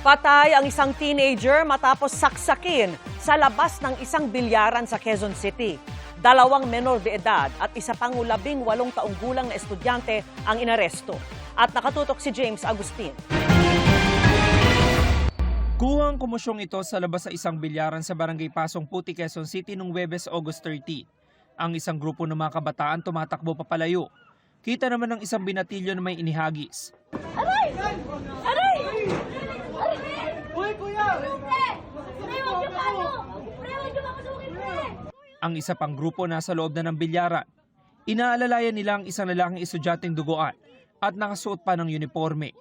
Patay ang isang teenager matapos saksakin sa labas ng isang bilyaran sa Quezon City. 2 menor de edad at isa pang 18 taong gulang na estudyante ang inaresto. At nakatutok si James Agustin. Kuha ang komosyong ito sa labas sa isang bilyaran sa Barangay Pasong Puti, Quezon City noong Huwebes, August 30. Ang isang grupo ng mga kabataan tumatakbo papalayo. Kita naman ng isang binatilyo na may inihagis. Aray! Aray! Uy, kuya! Ang isa pang grupo nasa loob na ng bilyaran. Inaalalayan nila ang isang lalaking estudyanteng duguan at nakasuot pa ng uniforme.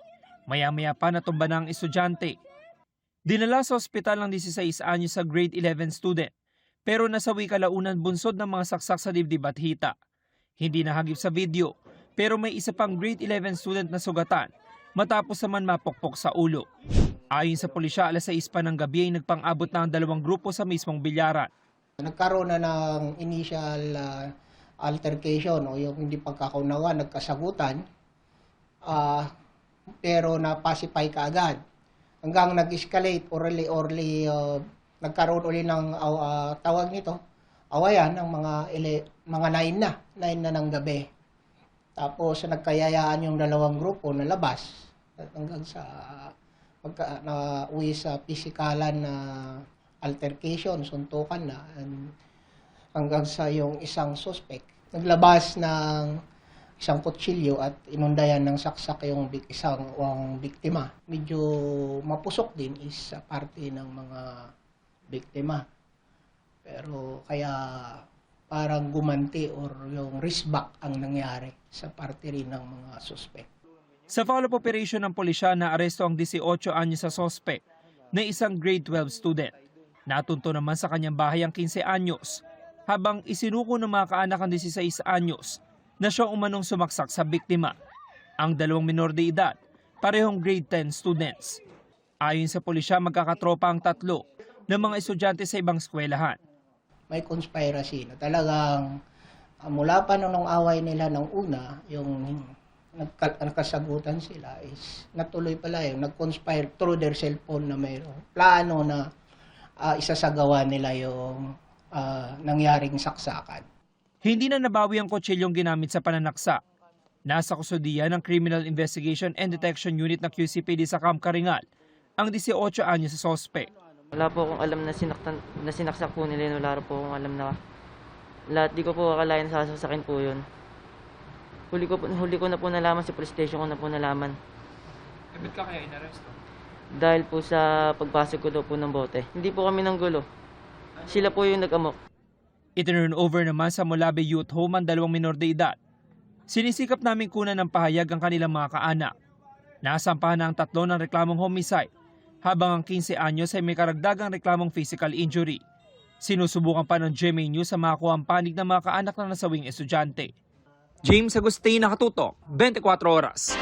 Maya-maya pa natumba na ang estudyante. Dinala sa ospital ng 16 anyos sa grade 11 student, pero nasawi kalaunan bunsod ng mga saksak sa dibdib at hita. Hindi nahagip sa video, pero may isa pang grade 11 student na sugatan matapos naman mapokpok sa ulo. Ayon sa pulisya, alas 6 pa ng gabi ay nagpang-abot na ang 2 grupo sa mismong bilyaran. Nagkaroon na ng initial altercation o yung hindi pagkakaunawa, nagkasagutan, pero na-pacify kaagad. Hanggang nag-escalate orally, nagkaroon ulit ng tawag nito, awayan ng mga 9 na ng gabi. Tapos nagkayayaan yung 2 grupo na labas hanggang sa uwi sa pisikalan na altercation, suntukan na, hanggang sa yung isang suspect. Naglabas ng isang kutsilyo at inundayan ng saksak yung isang biktima. Medyo mapusok din is sa parte ng mga biktima. Pero kaya parang gumanti or yung wrist back ang nangyari sa parte rin ng mga suspect. Sa follow-up operation ng pulisya, naaresto ang 18 anyos sa suspect na isang grade 12 student. Natunto naman sa kanyang bahay ang 15 anyos, habang isinuko ng mga kaanak ang 16 anyos na siyang umanong sumaksak sa biktima. Ang 2 menor de edad, parehong grade 10 students. Ayon sa pulisya, magkakatropa ang 3 ng mga estudyante sa ibang eskwelahan. May conspiracy na talagang mula pa nung away nila ng una, yung nagkasagutan sila is natuloy pala yung nag-conspire through their cellphone na mayroong plano na isasagawa nila yung nangyaring saksakan. Hindi na nabawi ang kutsilyong ginamit sa pananaksa. Nasa kustudiya ng Criminal Investigation and Detection Unit ng QCPD sa Camp Karingal ang 18 anyos sa suspect. Wala po akong alam na sinaksak po nila yun. Wala po akong alam na lahat. Di ko po akalain na sasakin po yun. Huli ko na po nalaman, sa police station ko na po nalaman. Ba't ka kaya inaresto? Dahil po sa pagpasok ko daw po ng bote. Hindi po kami ng gulo. Sila po yung nag-amok. Itinurn over naman sa Molabe Youth Home ang 2 menor de edad. Sinisikap namin kunan ng pahayag ang kanilang mga kaanak. Nasampahan na ang 3 ng reklamong homicide, habang ang 15 anyos ay may karagdagang reklamong physical injury. Sinusubukan pa ng GMA News sa makakuha ang panig ng mga kaanak na nasawing estudyante. James Agustin, nakatutok, 24 Oras.